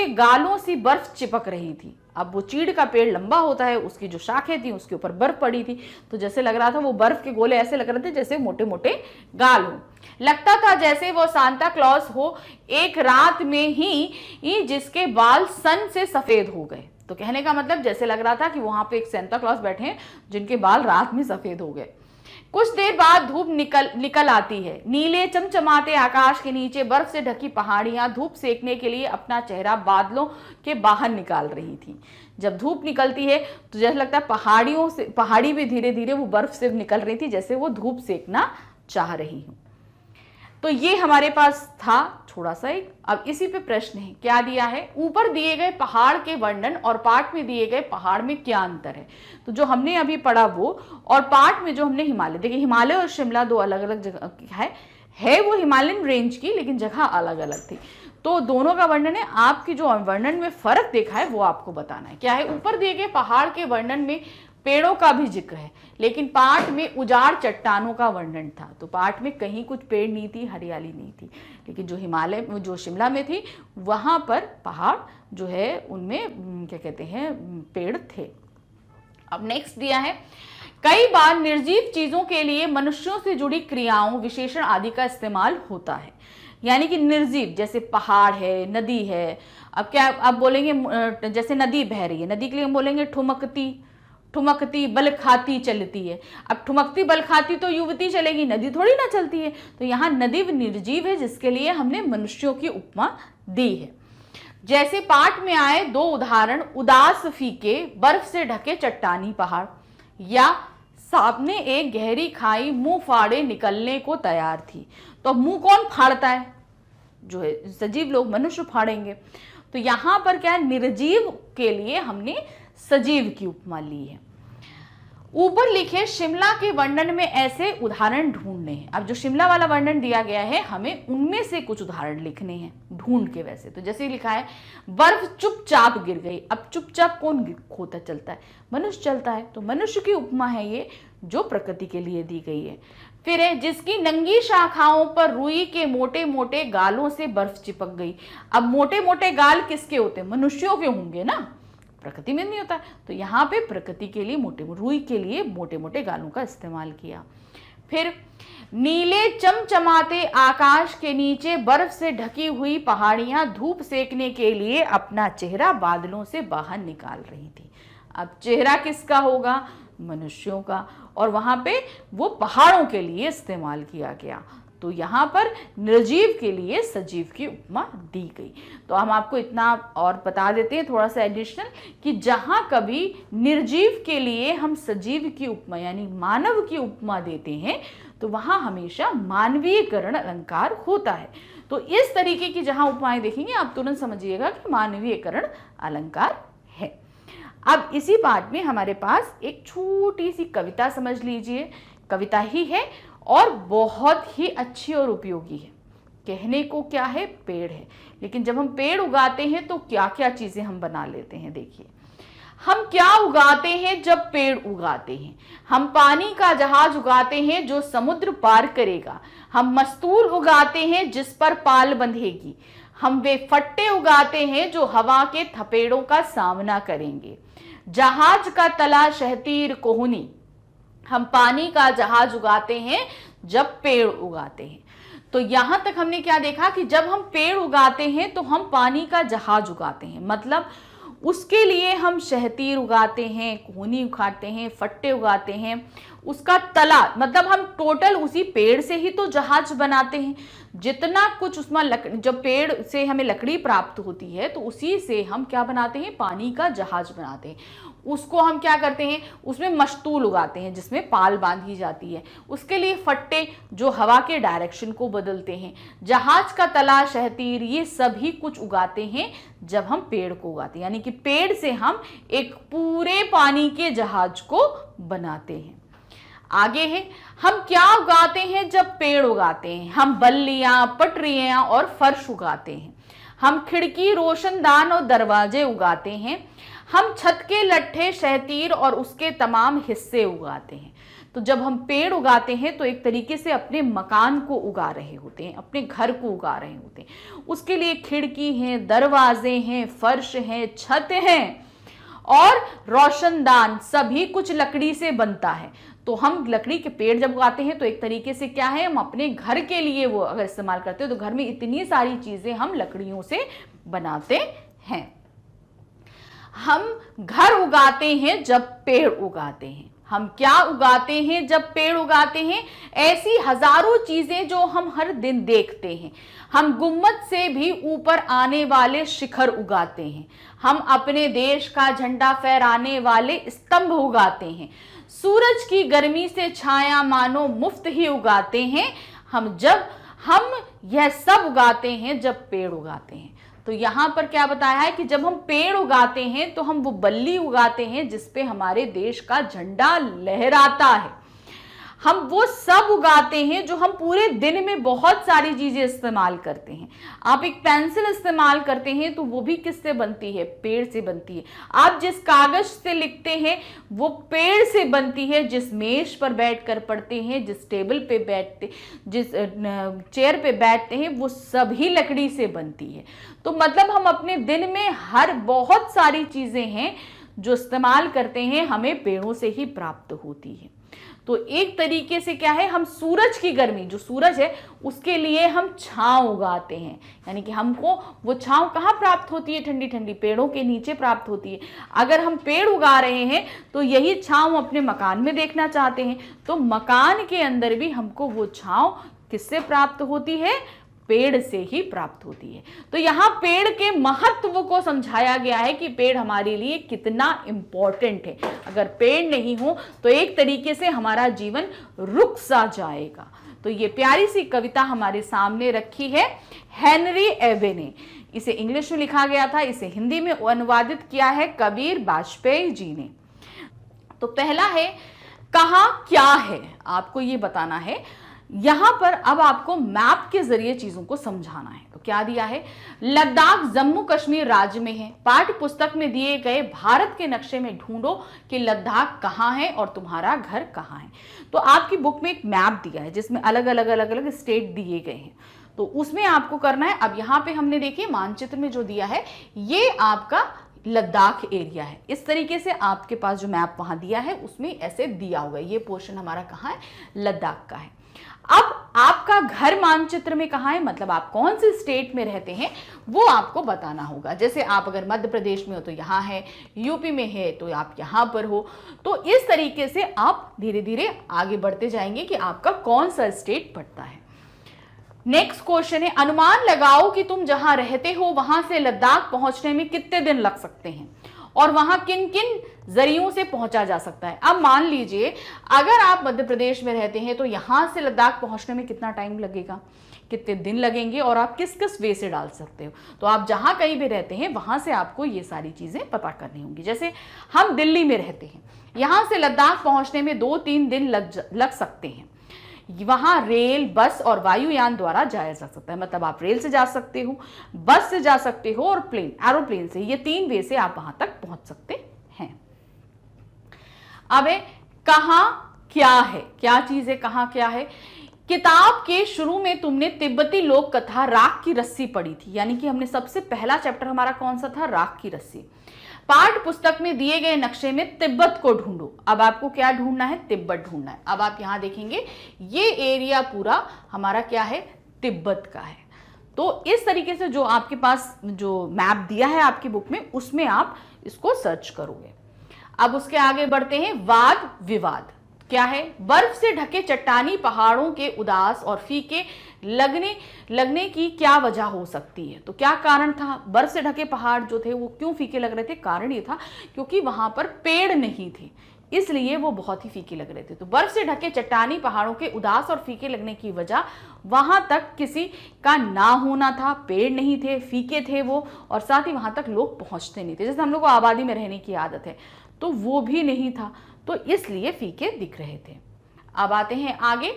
गालों सी बर्फ चिपक रही थी। अब वो चीड़ का पेड़ लंबा होता है, उसकी जो शाखें थी उसके ऊपर बर्फ पड़ी थी, तो जैसे लग रहा था वो बर्फ के गोले ऐसे लग रहे थे जैसे मोटे मोटे गाल हो। लगता था जैसे वो सांता क्लॉज हो, एक रात में ही जिसके बाल सन से सफेद हो गए। तो कहने का मतलब जैसे लग रहा था कि वहां पे एक सांता क्लॉज बैठे हैं जिनके बाल रात में सफेद हो गए। कुछ देर बाद धूप निकल आती है। नीले चमचमाते आकाश के नीचे बर्फ से ढकी पहाड़ियां धूप सेकने के लिए अपना चेहरा बादलों के बाहर निकाल रही थी। जब धूप निकलती है तो जैसा लगता है पहाड़ी भी धीरे धीरे वो बर्फ से निकल रही थी, जैसे वो धूप सेकना चाह रही हूं। तो ये हमारे पास था थोड़ा सा एक। अब इसी पे प्रश्न है, क्या दिया है, ऊपर दिए गए पहाड़ के वर्णन और पाठ में दिए गए पहाड़ में क्या अंतर है। तो जो हमने अभी पढ़ा वो, और पाठ में जो हमने हिमालय, देखिए हिमालय और शिमला दो अलग अलग जगह है वो हिमालयन रेंज की, लेकिन जगह अलग अलग थी। तो दोनों का वर्णन है, आपकी जो वर्णन में फर्क देखा है वो आपको बताना है। क्या है, ऊपर दिए गए पहाड़ के वर्णन में पेड़ों का भी जिक्र है, लेकिन पाठ में उजाड़ चट्टानों का वर्णन था। तो पाठ में कहीं कुछ पेड़ नहीं थी, हरियाली नहीं थी, लेकिन जो हिमालय जो शिमला में थी वहां पर पहाड़ जो है उनमें क्या कहते हैं पेड़ थे। अब नेक्स्ट दिया है, कई बार निर्जीव चीजों के लिए मनुष्यों से जुड़ी क्रियाओं, विशेषण आदि का इस्तेमाल होता है। यानी कि निर्जीव जैसे पहाड़ है, नदी है। अब क्या अब बोलेंगे, जैसे नदी बह रही है, नदी के लिए हम बोलेंगे ठुमकती, ठुमकती बल खाती चलती है। अब ठुमकती बल खाती तो युवती चलेगी, नदी थोड़ी ना चलती है। तो यहाँ नदी निर्जीव है, जिसके लिए हमने मनुष्यों की उपमा दी है। जैसे पाठ में आए दो उदाहरण, उदास फीके बर्फ से ढके चट्टानी पहाड़, या सामने एक गहरी खाई मुंह फाड़े निकलने को तैयार थी। तो मुंह कौन फाड़ता है, जो है सजीव लोग, मनुष्य फाड़ेंगे। तो यहां पर क्या है, निर्जीव के लिए हमने सजीव की उपमा ली है। ऊपर लिखे शिमला के वर्णन में ऐसे उदाहरण ढूंढने हैं। अब जो शिमला वाला वर्णन दिया गया है हमें उनमें से कुछ उदाहरण लिखने हैं ढूंढ के। वैसे तो जैसे लिखा है, बर्फ चुपचाप गिर गई। अब चुपचाप कौन होता चलता है, मनुष्य चलता है। तो मनुष्य की उपमा है ये, जो प्रकृति के लिए दी गई है। फिर है, जिसकी नंगी शाखाओं पर रुई के मोटे मोटे गालों से बर्फ चिपक गई। अब मोटे मोटे गाल किसके होते हैं, मनुष्यों के होंगे ना, प्रकृति में नहीं होता। तो यहाँ पे प्रकृति के लिए रुई के लिए मोटे मोटे गालों का इस्तेमाल किया। फिर नीले चमचमाते आकाश के नीचे बर्फ से ढकी हुई पहाड़ियां धूप सेकने के लिए अपना चेहरा बादलों से बाहर निकाल रही थी। अब चेहरा किसका होगा, मनुष्यों का, और वहां पे वो पहाड़ों के लिए इस्तेमाल किया गया। तो यहाँ पर निर्जीव के लिए सजीव की उपमा दी गई। तो हम आपको इतना और बता देते हैं थोड़ा सा एडिशनल, कि जहाँ कभी निर्जीव के लिए हम सजीव की उपमा यानी मानव की उपमा देते हैं तो वहाँ हमेशा मानवीयकरण अलंकार होता है। तो इस तरीके की जहाँ उपमाएं देखेंगे आप तुरंत समझिएगा कि मानवीयकरण अलंकार है। अब इसी पाठ में हमारे पास एक छोटी सी कविता समझ लीजिए, कविता ही है और बहुत ही अच्छी और उपयोगी है। कहने को क्या है, पेड़ है, लेकिन जब हम पेड़ उगाते हैं तो क्या क्या चीजें हम बना लेते हैं। देखिए, हम क्या उगाते हैं जब पेड़ उगाते हैं, हम पानी का जहाज उगाते हैं जो समुद्र पार करेगा, हम मस्तूल उगाते हैं जिस पर पाल बंधेगी, हम वे फट्टे उगाते हैं जो हवा के थपेड़ों का सामना करेंगे, जहाज का तला शहतीर कोहनी, हम पानी का जहाज उगाते हैं जब पेड़ उगाते हैं। तो यहां तक हमने क्या देखा कि जब हम पेड़ उगाते हैं तो हम पानी का जहाज उगाते हैं, मतलब उसके लिए हम शहतीर उगाते हैं, कोहनी उगाते हैं, फट्टे उगाते हैं, उसका तला, मतलब हम टोटल उसी पेड़ से ही तो जहाज बनाते हैं। जितना कुछ उसमें जब पेड़ से हमें लकड़ी प्राप्त होती है तो उसी से हम क्या बनाते हैं, पानी का जहाज बनाते हैं। उसको हम क्या करते हैं, उसमें मस्तूल उगाते हैं जिसमें पाल बांधी जाती है, उसके लिए फट्टे जो हवा के डायरेक्शन को बदलते हैं, जहाज का तला शहतीर, ये सभी कुछ उगाते हैं जब हम पेड़ को उगाते हैं। यानी कि पेड़ से हम एक पूरे पानी के जहाज को बनाते हैं। आगे है, हम क्या उगाते हैं जब पेड़ उगाते हैं, हम बल्लियां, पटरियां और फर्श उगाते हैं, हम खिड़की, रोशनदान और दरवाजे उगाते हैं, हम छत के लट्ठे, शहतीर और उसके तमाम हिस्से उगाते हैं। तो जब हम पेड़ उगाते हैं तो एक तरीके से अपने मकान को उगा रहे होते हैं, अपने घर को उगा रहे होते हैं। उसके लिए खिड़की हैं, दरवाजे हैं, फर्श हैं, छत हैं, और रोशनदान सभी कुछ लकड़ी से बनता है। तो हम लकड़ी के पेड़ जब उगाते हैं तो एक तरीके से क्या है, हम अपने घर के लिए वो अगर इस्तेमाल करते हैं तो घर में इतनी सारी चीजें हम लकड़ियों से बनाते हैं। हम घर उगाते हैं जब पेड़ उगाते हैं। हम क्या उगाते हैं जब पेड़ उगाते हैं? ऐसी हजारों चीजें जो हम हर दिन देखते हैं। हम गुम्मद से भी ऊपर आने वाले शिखर उगाते हैं। हम अपने देश का झंडा फहराने वाले स्तंभ उगाते हैं। सूरज की गर्मी से छाया मानो मुफ्त ही उगाते हैं। हम यह सब उगाते हैं जब पेड़ उगाते हैं। तो यहां पर क्या बताया है कि जब हम पेड़ उगाते हैं तो हम वो बल्ली उगाते हैं जिसपे हमारे देश का झंडा लहराता है। हम वो सब उगाते हैं जो हम पूरे दिन में बहुत सारी चीजें इस्तेमाल करते हैं। आप एक पेंसिल इस्तेमाल करते हैं तो वो भी किससे बनती है? पेड़ से बनती है। आप जिस कागज से लिखते हैं वो पेड़ से बनती है। जिस मेज पर बैठकर पढ़ते हैं, जिस टेबल पे बैठते, जिस चेयर पे बैठते हैं, वो सभी लकड़ी से बनती है। तो मतलब हम अपने दिन में हर बहुत सारी चीजें हैं जो इस्तेमाल करते हैं, हमें पेड़ों से ही प्राप्त होती है। तो एक तरीके से क्या है, हम सूरज की गर्मी, जो सूरज है उसके लिए हम छांव उगाते हैं। यानी कि हमको वो छांव कहाँ प्राप्त होती है? ठंडी ठंडी पेड़ों के नीचे प्राप्त होती है। अगर हम पेड़ उगा रहे हैं तो यही छांव अपने मकान में देखना चाहते हैं, तो मकान के अंदर भी हमको वो छांव किससे प्राप्त होती है? पेड़ से ही प्राप्त होती है। तो यहाँ पेड़ के महत्व को समझाया गया है कि पेड़ हमारे लिए कितना इंपॉर्टेंट है। अगर पेड़ नहीं हो तो एक तरीके से हमारा जीवन रुक सा जाएगा। तो ये प्यारी सी कविता हमारे सामने रखी है हेनरी एवे ने। इसे इंग्लिश में लिखा गया था, इसे हिंदी में अनुवादित किया है कबीर बाजपेयी जी ने। तो पहला है, कहाँ क्या है, आपको ये बताना है। यहां पर अब आपको मैप के जरिए चीजों को समझाना है। तो क्या दिया है? लद्दाख जम्मू कश्मीर राज्य में है। पाठ्य पुस्तक में दिए गए भारत के नक्शे में ढूंढो कि लद्दाख कहाँ है और तुम्हारा घर कहाँ है। तो आपकी बुक में एक मैप दिया है जिसमें अलग अलग स्टेट दिए गए हैं। तो उसमें आपको करना है, अब यहाँ पे हमने देखिए मानचित्र में जो दिया है ये आपका लद्दाख एरिया है। इस तरीके से आपके पास जो मैप वहां दिया है उसमें ऐसे दिया होगा, ये पोर्शन हमारा कहाँ है? लद्दाख का है। अब आपका घर मानचित्र में कहाँ है, मतलब आप कौन सी स्टेट में रहते हैं वो आपको बताना होगा। जैसे आप अगर मध्य प्रदेश में हो तो यहाँ है, यूपी में है तो आप यहाँ पर हो। तो इस तरीके से आप धीरे धीरे आगे बढ़ते जाएंगे कि आपका कौन सा स्टेट पड़ता है। नेक्स्ट क्वेश्चन है, अनुमान लगाओ कि तुम जहां रहते हो वहां से लद्दाख पहुंचने में कितने दिन लग सकते हैं और वहां किन किन जरियों से पहुंचा जा सकता है। अब मान लीजिए अगर आप मध्य प्रदेश में रहते हैं तो यहां से लद्दाख पहुंचने में कितना टाइम लगेगा, कितने दिन लगेंगे और आप किस किस वे से डाल सकते हो। तो आप जहां कहीं भी रहते हैं वहां से आपको ये सारी चीजें पता करनी होंगी। जैसे हम दिल्ली में रहते हैं, यहां से लद्दाख पहुंचने में 2-3 दिन लग सकते हैं। वहां रेल, बस और वायुयान द्वारा जाया जा सकता है। मतलब आप रेल से जा सकते हो, बस से जा सकते हो और एरोप्लेन से, ये 3 वे से आप वहां तक पहुंच सकते हैं। अब कहां क्या है, क्या चीज है, कहां क्या है। किताब के शुरू में तुमने तिब्बती लोक कथा राख की रस्सी पढ़ी थी, यानी कि हमने सबसे पहला चैप्टर हमारा कौन सा था? राख की रस्सी। पाठ्य पुस्तक में दिए गए नक्शे में तिब्बत को ढूंढो। अब आपको क्या ढूंढना है? तिब्बत ढूंढना है। अब आप यहां देखेंगे ये एरिया पूरा हमारा क्या है? तिब्बत का है। तो इस तरीके से जो आपके पास जो मैप दिया है आपकी बुक में उसमें आप इसको सर्च करोगे। अब उसके आगे बढ़ते हैं, वाद विवाद क्या है? बर्फ से ढके चट्टानी पहाड़ों के उदास और फीके लगने की क्या वजह हो सकती है? तो क्या कारण था? बर्फ से ढके पहाड़ जो थे वो क्यों फीके लग रहे थे? कारण ये था क्योंकि वहां पर पेड़ नहीं थे, इसलिए वो बहुत ही फीके लग रहे थे। तो बर्फ से ढके चट्टानी पहाड़ों के उदास और फीके लगने की वजह वहां तक किसी का ना होना था, पेड़ नहीं थे, फीके थे वो, और साथ ही वहां तक लोग पहुंचते नहीं थे। जैसे हम लोग को आबादी में रहने की आदत है तो वो भी नहीं था, तो इसलिए फीके दिख रहे थे। अब आते हैं आगे,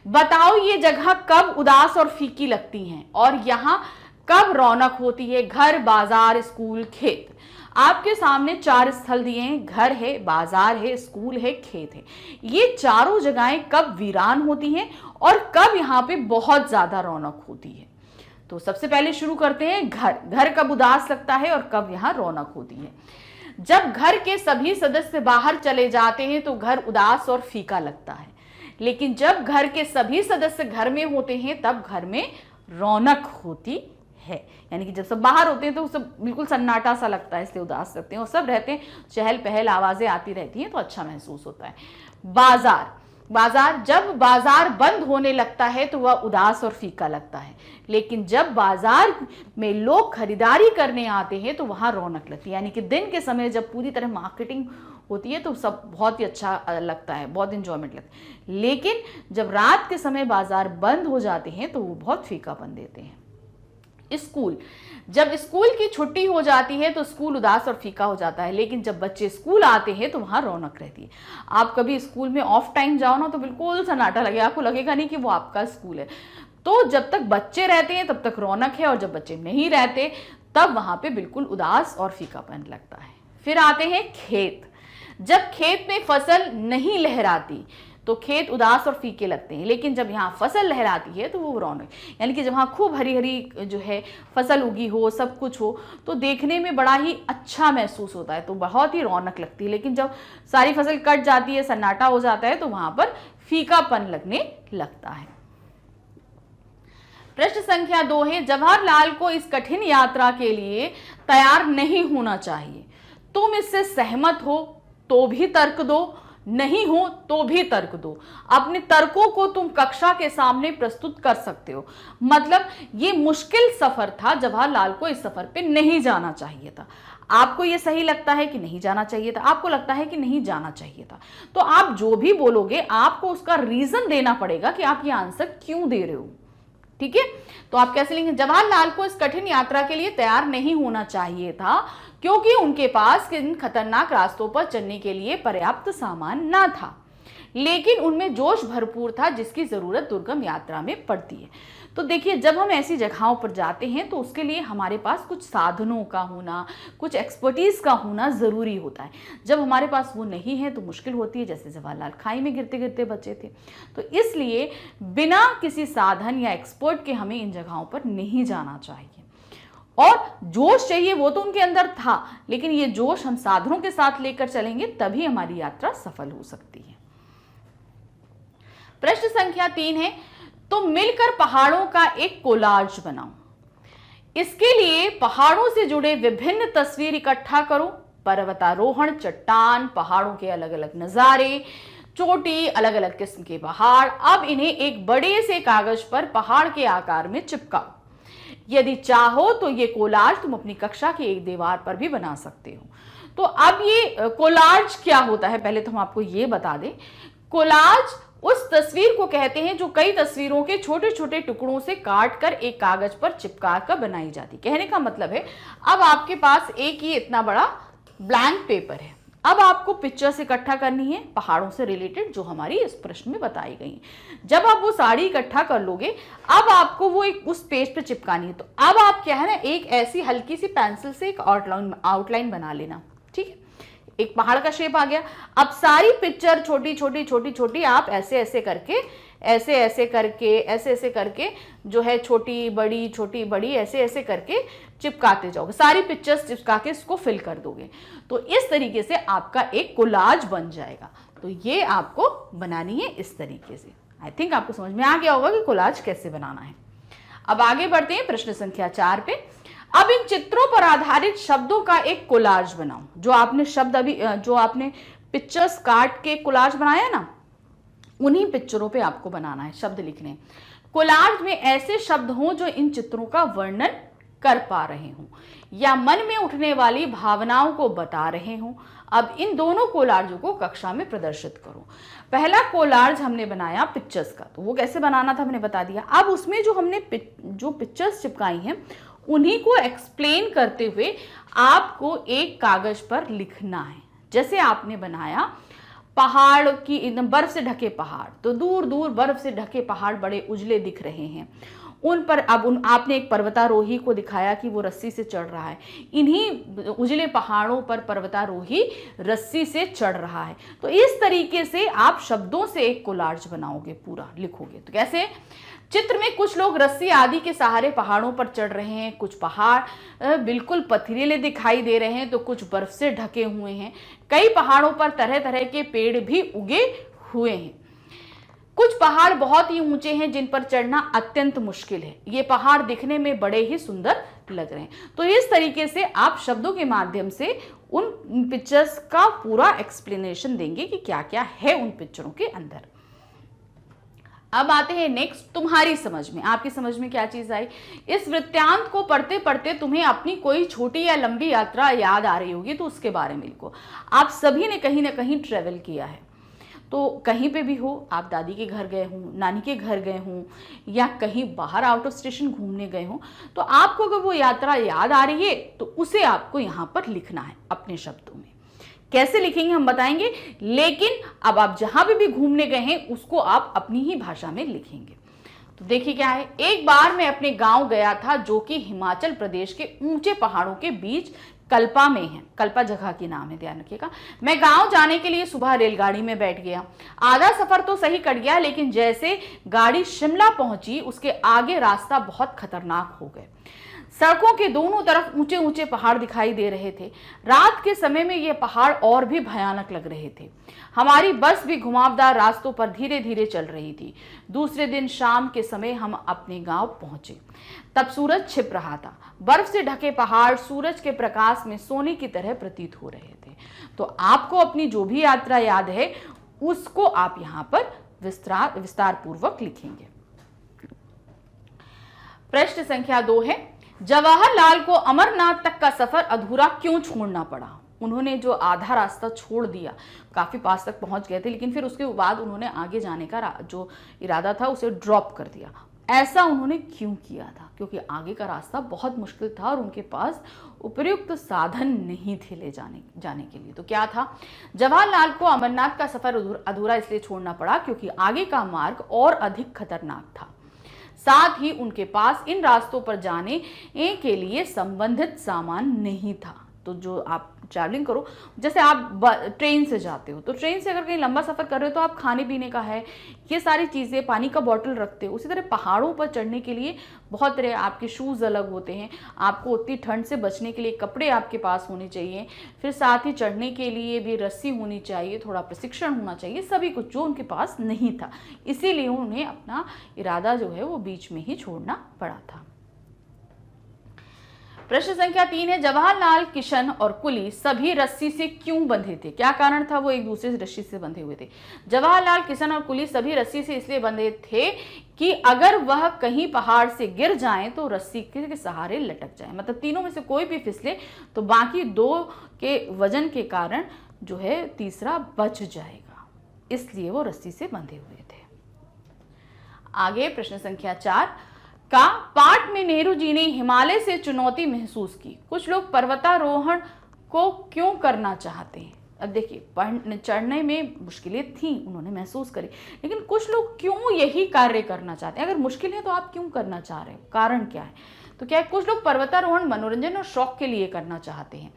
बताओ ये जगह कब उदास और फीकी लगती हैं और यहाँ कब रौनक होती है? घर, बाजार, स्कूल, खेत। आपके सामने 4 स्थल दिए हैं, घर है, बाजार है, स्कूल है, खेत है। ये चारों जगहें कब वीरान होती हैं और कब यहाँ पे बहुत ज्यादा रौनक होती है? तो सबसे पहले शुरू करते हैं घर कब उदास लगता है और कब यहाँ रौनक होती है। जब घर के सभी सदस्य बाहर चले जाते हैं तो घर उदास और फीका लगता है, लेकिन जब घर के सभी सदस्य घर में होते हैं तब घर में रौनक होती है। यानी कि जब सब बाहर होते हैं तो सब बिल्कुल सन्नाटा सा लगता है, इसलिए उदास लगते हैं, और सब रहते हैं, चहल पहल आवाजें आती रहती हैं तो अच्छा महसूस होता है। बाजार जब बाजार बंद होने लगता है तो वह उदास और फीका लगता है, लेकिन जब बाजार में लोग खरीदारी करने आते हैं तो वहां रौनक लगती है। यानी कि दिन के समय जब पूरी तरह मार्केटिंग होती है तो सब बहुत ही अच्छा लगता है, बहुत इंजॉयमेंट लगता है, लेकिन जब रात के समय बाजार बंद हो जाते हैं तो वो बहुत फीकापन देते हैं। जब स्कूल की छुट्टी हो जाती है तो स्कूल उदास और फीका हो जाता है, लेकिन जब बच्चे स्कूल आते हैं तो वहां रौनक रहती है। आप कभी स्कूल में ऑफ टाइम जाओ ना तो बिल्कुल सन्नाटा लगेगा, आपको लगेगा नहीं कि वो आपका स्कूल है। तो जब तक बच्चे रहते हैं तब तक रौनक है, और जब बच्चे नहीं रहते तब वहां पे बिल्कुल उदास और फीकापन लगता है। फिर आते हैं खेत। जब खेत में फसल नहीं लहराती तो खेत उदास और फीके लगते हैं, लेकिन जब यहाँ फसल लहराती है तो वो रौनक, यानी कि जब वहाँ खूब हरी हरी जो है फसल उगी हो, सब कुछ हो, तो देखने में बड़ा ही अच्छा महसूस होता है, तो बहुत ही रौनक लगती है। लेकिन जब सारी फसल कट जाती है, सन्नाटा हो जाता है, तो वहां पर फीकापन लगने लगता है। प्रश्न संख्या 2 है, जवाहरलाल को इस कठिन यात्रा के लिए तैयार नहीं होना चाहिए। तुम इससे सहमत हो तो भी तर्क दो, नहीं हो तो भी तर्क दो। अपने तर्कों को तुम कक्षा के सामने प्रस्तुत कर सकते हो। मतलब ये मुश्किल सफर था, जवाहरलाल को इस सफर पे नहीं जाना चाहिए था। आपको ये सही लगता है कि नहीं जाना चाहिए था, आपको लगता है कि नहीं जाना चाहिए था, तो आप जो भी बोलोगे आपको उसका रीजन देना पड़ेगा कि आप ये आंसर क्यों दे रहे हो। ठीक है, तो आप कैसे लिखेंगे, जवाहरलाल को इस कठिन यात्रा के लिए तैयार नहीं होना चाहिए था क्योंकि उनके पास इन खतरनाक रास्तों पर चलने के लिए पर्याप्त सामान ना था, लेकिन उनमें जोश भरपूर था जिसकी जरूरत दुर्गम यात्रा में पड़ती है। तो देखिए, जब हम ऐसी जगहों पर जाते हैं तो उसके लिए हमारे पास कुछ साधनों का होना, कुछ एक्सपर्टीज का होना जरूरी होता है। जब हमारे पास वो नहीं है तो मुश्किल होती है, जैसे जवाहरलाल खाई में गिरते गिरते बचे थे। तो इसलिए बिना किसी साधन या एक्सपर्ट के हमें इन जगहों पर नहीं जाना चाहिए। और जोश चाहिए वो तो उनके अंदर था, लेकिन ये जोश हम साधनों के साथ लेकर चलेंगे तभी हमारी यात्रा सफल हो सकती है। प्रश्न संख्या 3 है, तो मिलकर पहाड़ों का एक कोलाज बनाओ। इसके लिए पहाड़ों से जुड़े विभिन्न तस्वीर इकट्ठा करो। पर्वतारोहण, चट्टान, पहाड़ों के अलग अलग नजारे, चोटी, अलग अलग किस्म के पहाड़। अब इन्हें एक बड़े से कागज पर पहाड़ के आकार में चिपकाओ। यदि चाहो तो ये कोलाज तुम अपनी कक्षा की एक दीवार पर भी बना सकते हो। तो अब ये कोलाज क्या होता है, पहले तो हम आपको ये बता दें। कोलाज उस तस्वीर को कहते हैं जो कई तस्वीरों के छोटे छोटे टुकड़ों से काट कर एक कागज पर चिपका कर बनाई जाती। कहने का मतलब है, अब आपके पास एक ये इतना बड़ा ब्लैंक पेपर है, अब आपको पिक्चर्स इकट्ठा करनी है पहाड़ों से रिलेटेड जो हमारी इस प्रश्न में बताई गई है। जब आप वो साड़ी इकट्ठा कर लोगे, अब आपको वो एक उस पेज पे चिपकानी है। तो अब आप क्या है ना, एक ऐसी हल्की सी पेंसिल से एक आउटलाइन बना लेना। ठीक है, एक पहाड़ का शेप आ गया। अब सारी पिक्चर छोटी छोटी छोटी छोटी आप ऐसे ऐसे करके जो है छोटी बड़ी ऐसे ऐसे करके चिपकाते जाओगे। सारी पिक्चर्स चिपका के इसको फिल कर दोगे, तो इस तरीके से आपका एक कोलाज बन जाएगा। तो ये आपको बनानी है इस तरीके से। आई थिंक आपको समझ में आ गया होगा कि कोलाज कैसे बनाना है। अब आगे बढ़ते हैं प्रश्न संख्या 4 पे। अब इन चित्रों पर आधारित शब्दों का एक कोलाज बनाओ। जो आपने पिक्चर्स काट के कोलाज बनाया ना, उन्हीं पिक्चरों पे आपको बनाना है, शब्द लिखने। कोलाज में ऐसे शब्द हों जो इन चित्रों का वर्णन कर पा रहे हों या मन में उठने वाली भावनाओं को बता रहे हों। अब इन दोनों कोलाजों को कक्षा में प्रदर्शित करो। पहला कोलाज हमने बनाया पिक्चर्स का, तो वो कैसे बनाना था हमने बता दिया। अब उसमें जो हमने जो पिक्चर्स चिपकाई हैं उन्हीं को एक्सप्लेन करते हुए आपको एक कागज पर लिखना है। जैसे आपने बनाया पहाड़ की एकदम बर्फ से ढके पहाड़, तो दूर दूर बर्फ से ढके पहाड़ बड़े उजले दिख रहे हैं। उन पर अब आपने एक पर्वतारोही को दिखाया कि वो रस्सी से चढ़ रहा है, इन्हीं उजले पहाड़ों पर पर्वतारोही रस्सी से चढ़ रहा है। तो इस तरीके से आप शब्दों से एक कोलाज बनाओगे, पूरा लिखोगे। तो कैसे? चित्र में कुछ लोग रस्सी आदि के सहारे पहाड़ों पर चढ़ रहे हैं, कुछ पहाड़ बिल्कुल पथरीले दिखाई दे रहे हैं तो कुछ बर्फ से ढके हुए हैं। कई पहाड़ों पर तरह तरह के पेड़ भी उगे हुए हैं। कुछ पहाड़ बहुत ही ऊंचे हैं जिन पर चढ़ना अत्यंत मुश्किल है। ये पहाड़ दिखने में बड़े ही सुंदर लग रहे हैं। तो इस तरीके से आप शब्दों के माध्यम से उन पिक्चर्स का पूरा एक्सप्लेनेशन देंगे कि क्या क्या है उन पिक्चरों के अंदर। अब आते हैं नेक्स्ट, तुम्हारी समझ में, आपकी समझ में क्या चीज आई। इस वृत्तांत को पढ़ते पढ़ते तुम्हें अपनी कोई छोटी या लंबी यात्रा याद आ रही होगी, तो उसके बारे में लिखो। आप सभी ने कहीं ना कहीं ट्रेवल किया है, तो कहीं पे भी हो, आप दादी के घर गए हों, नानी के घर गए हों, या कहीं बाहर आउट ऑफ स्टेशन घूमने गए हों, तो आपको अगर वो यात्रा याद आ रही है तो उसे आपको यहाँ पर लिखना है अपने शब्दों में। कैसे लिखेंगे हम बताएंगे, लेकिन अब आप जहां भी घूमने गए हैं उसको आप अपनी ही भाषा में लिखेंगे। तो देखिए क्या है। एक बार मैं अपने गांव गया था जो कि हिमाचल प्रदेश के ऊंचे पहाड़ों के बीच कल्पा में है। कल्पा जगह की नाम है, ध्यान रखिएगा। मैं गांव जाने के लिए सुबह रेलगाड़ी में बैठ गया। आधा सफर तो सही कट गया, लेकिन जैसे गाड़ी शिमला पहुंची उसके आगे रास्ता बहुत खतरनाक हो गए। सड़कों के दोनों तरफ ऊंचे ऊंचे पहाड़ दिखाई दे रहे थे। रात के समय में ये पहाड़ और भी भयानक लग रहे थे। हमारी बस भी घुमावदार रास्तों पर धीरे धीरे चल रही थी। दूसरे दिन शाम के समय हम अपने गांव पहुंचे। तब सूरज छिप रहा था। बर्फ से ढके पहाड़ सूरज के प्रकाश में सोने की तरह प्रतीत हो रहे थे। तो आपको अपनी जो भी यात्रा याद है उसको आप यहाँ पर विस्तार पूर्वक लिखेंगे। प्रश्न संख्या 2 है, जवाहरलाल को अमरनाथ तक का सफर अधूरा क्यों छोड़ना पड़ा? उन्होंने जो आधा रास्ता छोड़ दिया, काफी पास तक पहुंच गए थे, लेकिन फिर उसके बाद उन्होंने आगे जाने का जो इरादा था उसे ड्रॉप कर दिया। ऐसा उन्होंने क्यों किया था? क्योंकि आगे का रास्ता बहुत मुश्किल था और उनके पास उपयुक्त साधन नहीं थे ले जाने के लिए। तो क्या था? जवाहरलाल को अमरनाथ का सफर अधूरा इसलिए छोड़ना पड़ा क्योंकि आगे का मार्ग और अधिक खतरनाक था। साथ ही उनके पास इन रास्तों पर जाने के लिए संबंधित सामान नहीं था। तो जो आप ट्रैवलिंग करो, जैसे आप ट्रेन से जाते हो, तो ट्रेन से अगर कहीं लंबा सफर कर रहे हो तो आप खाने पीने का है, ये सारी चीजें, पानी का बॉटल रखते हो। उसी तरह पहाड़ों पर चढ़ने के लिए बहुत तरह आपके शूज अलग होते हैं। आपको उतनी ठंड से बचने के लिए कपड़े आपके पास होने चाहिए। फिर साथ ही चढ़ने के लिए भी रस्सी होनी चाहिए, थोड़ा प्रशिक्षण होना चाहिए, सभी कुछ जो उनके पास नहीं था। इसीलिए उन्हें अपना इरादा जो है वो बीच में ही छोड़ना पड़ा था। प्रश्न संख्या 3 है, जवाहरलाल, किशन और कुली सभी रस्सी से क्यों बंधे थे? क्या कारण था वो एक दूसरे से रस्सी से बंधे हुए थे? जवाहरलाल, किशन और कुली सभी रस्सी से इसलिए बंधे थे कि अगर वह कहीं पहाड़ से गिर जाएं तो रस्सी के सहारे लटक जाए। मतलब तीनों में से कोई भी फिसले तो बाकी 2 के वजन के कारण जो है तीसरा बच जाएगा, इसलिए वो रस्सी से बंधे हुए थे। आगे प्रश्न संख्या 4 का पाठ में नेहरू जी ने हिमालय से चुनौती महसूस की। कुछ लोग पर्वतारोहण को क्यों करना चाहते हैं? अब देखिए, चढ़ने में मुश्किलें थी, उन्होंने महसूस करी, लेकिन कुछ लोग क्यों यही कार्य करना चाहते हैं? अगर मुश्किल है तो आप क्यों करना चाह रहे हो, कारण क्या है? तो क्या है, कुछ लोग पर्वतारोहण मनोरंजन और शौक के लिए करना चाहते हैं।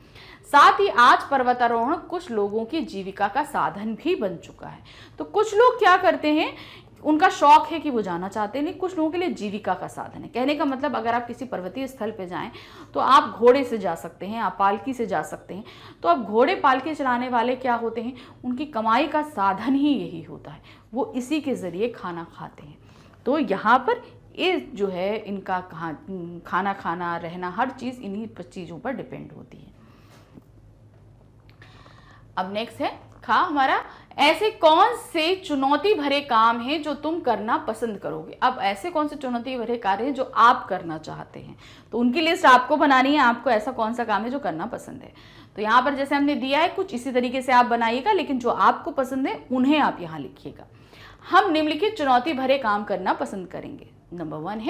साथ ही आज पर्वतारोहण कुछ लोगों की जीविका का साधन भी बन चुका है। तो कुछ लोग क्या करते हैं, उनका शौक है कि वो जाना चाहते हैं, कुछ लोगों के लिए जीविका का साधन है। कहने का मतलब, अगर आप किसी पर्वतीय स्थल पे जाएं तो आप घोड़े से जा सकते हैं, आप पालकी से जा सकते हैं। तो अब घोड़े पालकी चलाने वाले क्या होते हैं, उनकी कमाई का साधन ही यही होता है, वो इसी के जरिए खाना खाते हैं। तो यहाँ पर ये जो है इनका खाना खाना, रहना, हर चीज़ इन्हीं चीज़ों पर डिपेंड होती है। अब नेक्स्ट है खा हमारा, ऐसे कौन से चुनौती भरे काम हैं जो तुम करना पसंद करोगे? अब ऐसे कौन से चुनौती भरे कार्य हैं जो आप करना चाहते हैं, तो उनकी लिस्ट आपको बनानी है। आपको ऐसा कौन सा काम है जो करना पसंद है, तो यहाँ पर जैसे हमने दिया है कुछ इसी तरीके से आप बनाइएगा, लेकिन जो आपको पसंद है उन्हें आप यहाँ लिखिएगा। हम निम्नलिखित चुनौती भरे काम करना पसंद करेंगे। नंबर 1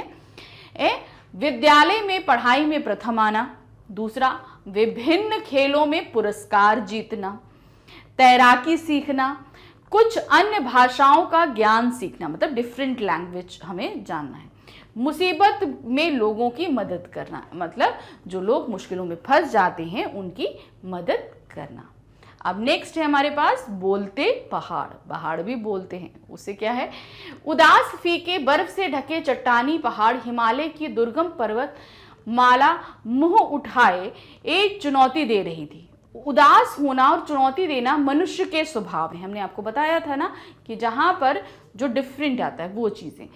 है विद्यालय में पढ़ाई में प्रथम आना। दूसरा, विभिन्न खेलों में पुरस्कार जीतना। तैराकी सीखना। कुछ अन्य भाषाओं का ज्ञान सीखना, मतलब डिफरेंट लैंग्वेज हमें जानना है। मुसीबत में लोगों की मदद करना, मतलब जो लोग मुश्किलों में फंस जाते हैं उनकी मदद करना। अब नेक्स्ट है हमारे पास बोलते पहाड़, पहाड़ भी बोलते हैं। उससे क्या है, उदास फीके बर्फ से ढके चट्टानी पहाड़ हिमालय की दुर्गम पर्वत माला मुंह उठाए एक चुनौती दे रही थी। उदास होना और चुनौती देना मनुष्य के स्वभाव है। हमने आपको बताया था ना कि जहां पर जो डिफरेंट आता है वो चीजें,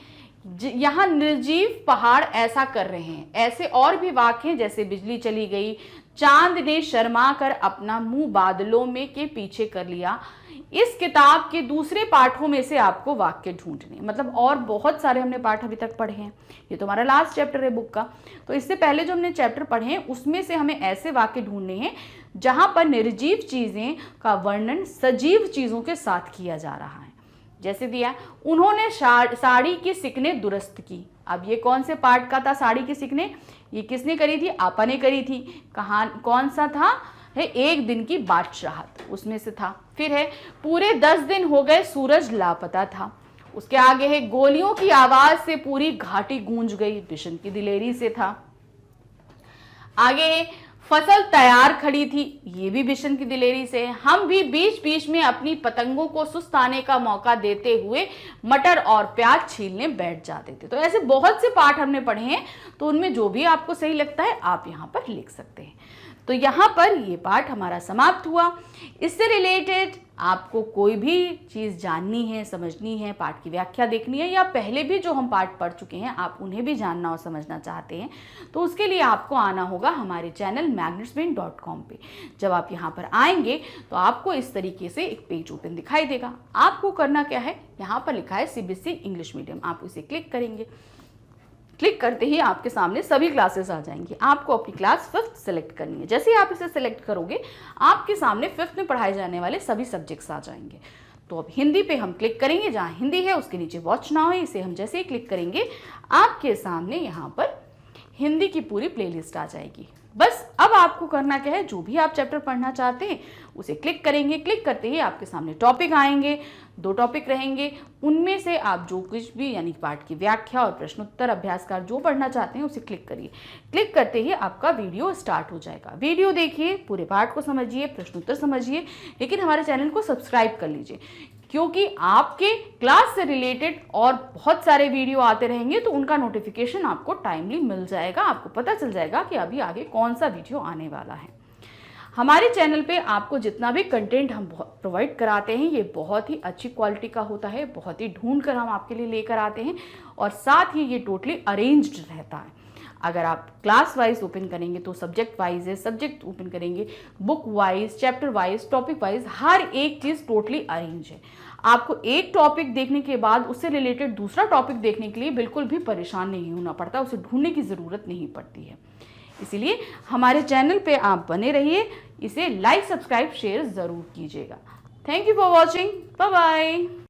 यहाँ निर्जीव पहाड़ ऐसा कर रहे हैं। ऐसे और भी वाक्य हैं, जैसे बिजली चली गई, चांद ने शर्मा कर अपना मुंह बादलों में के पीछे कर लिया। इस किताब के दूसरे पाठों में से आपको वाक्य ढूंढने, मतलब और बहुत सारे हमने पाठ अभी तक पढ़े हैं, ये तो हमारा लास्ट चैप्टर है बुक का। तो इससे पहले जो हमने चैप्टर पढ़े हैं उसमें से हमें ऐसे वाक्य ढूंढने हैं जहां पर निर्जीव चीजें का वर्णन सजीव चीजों के साथ किया जा रहा है। जैसे दिया, उन्होंने साड़ी की सिकने दुरुस्त की। अब ये कौन से पार्ट का था साड़ी की सिकने, ये किसने करी थी, आपा ने करी थी। कहां कौन सा था, है एक दिन की बादशाहत, उसमें से था। फिर है पूरे 10 दिन हो गए सूरज लापता था। उसके आगे है गोलियों की आवाज से पूरी घाटी गूंज गई, बिशन की दिलेरी से था। आगे है फसल तैयार खड़ी थी, ये भी बिशन की दिलेरी से है। हम भी बीच बीच में अपनी पतंगों को सुस्ताने का मौका देते हुए मटर और प्याज छीलने बैठ जाते थे। तो ऐसे बहुत से पाठ हमने पढ़े हैं, तो उनमें जो भी आपको सही लगता है आप यहाँ पर लिख सकते हैं। तो यहाँ पर ये पाठ हमारा समाप्त हुआ। इससे रिलेटेड आपको कोई भी चीज़ जाननी है, समझनी है, पाठ की व्याख्या देखनी है, या पहले भी जो हम पाठ पढ़ चुके हैं आप उन्हें भी जानना और समझना चाहते हैं, तो उसके लिए आपको आना होगा हमारे चैनल magnetsbrain.com पे। जब आप यहाँ पर आएंगे तो आपको इस तरीके से एक पेज ओपन दिखाई देगा। आपको करना क्या है, यहाँ पर लिखा है CBSE इंग्लिश मीडियम, आप इसे क्लिक करेंगे। क्लिक करते ही आपके सामने सभी क्लासेस आ जाएंगी। आपको अपनी क्लास 5th सेलेक्ट करनी है। जैसे ही आप इसे सेलेक्ट करोगे आपके सामने 5th में पढ़ाए जाने वाले सभी सब्जेक्ट्स आ जाएंगे। तो अब हिंदी पे हम क्लिक करेंगे, जहाँ हिंदी है उसके नीचे वॉच नाउ है, इसे हम जैसे ही क्लिक करेंगे आपके सामने यहाँ पर हिंदी की पूरी प्लेलिस्ट आ जाएगी। बस अब आपको करना क्या है, जो भी आप चैप्टर पढ़ना चाहते हैं उसे क्लिक करेंगे। क्लिक करते ही आपके सामने टॉपिक आएंगे, 2 टॉपिक रहेंगे, उनमें से आप जो कुछ भी यानी पाठ की व्याख्या और प्रश्नोत्तर अभ्यासकार जो पढ़ना चाहते हैं उसे क्लिक करिए। क्लिक करते ही आपका वीडियो स्टार्ट हो जाएगा। वीडियो देखिए, पूरे पाठ को समझिए, प्रश्नोत्तर समझिए, लेकिन हमारे चैनल को सब्सक्राइब कर लीजिए, क्योंकि आपके क्लास से रिलेटेड और बहुत सारे वीडियो आते रहेंगे, तो उनका नोटिफिकेशन आपको टाइमली मिल जाएगा। आपको पता चल जाएगा कि अभी आगे कौन सा वीडियो आने वाला है। हमारे चैनल पे आपको जितना भी कंटेंट हम प्रोवाइड कराते हैं ये बहुत ही अच्छी क्वालिटी का होता है, बहुत ही ढूंढ कर हम आपके लिए लेकर आते हैं, और साथ ही ये टोटली अरेंज्ड रहता है। अगर आप क्लास वाइज ओपन करेंगे तो सब्जेक्ट वाइज है, सब्जेक्ट ओपन करेंगे book wise, chapter wise, topic wise, हर एक चीज़ टोटली अरेंज है। आपको एक टॉपिक देखने के बाद उससे रिलेटेड दूसरा टॉपिक देखने के लिए बिल्कुल भी परेशान नहीं होना पड़ता, उसे ढूंढने की ज़रूरत नहीं पड़ती है। इसीलिए हमारे चैनल पे आप बने रहिए, इसे लाइक, सब्सक्राइब, शेयर ज़रूर कीजिएगा। Thank you for watching, bye bye.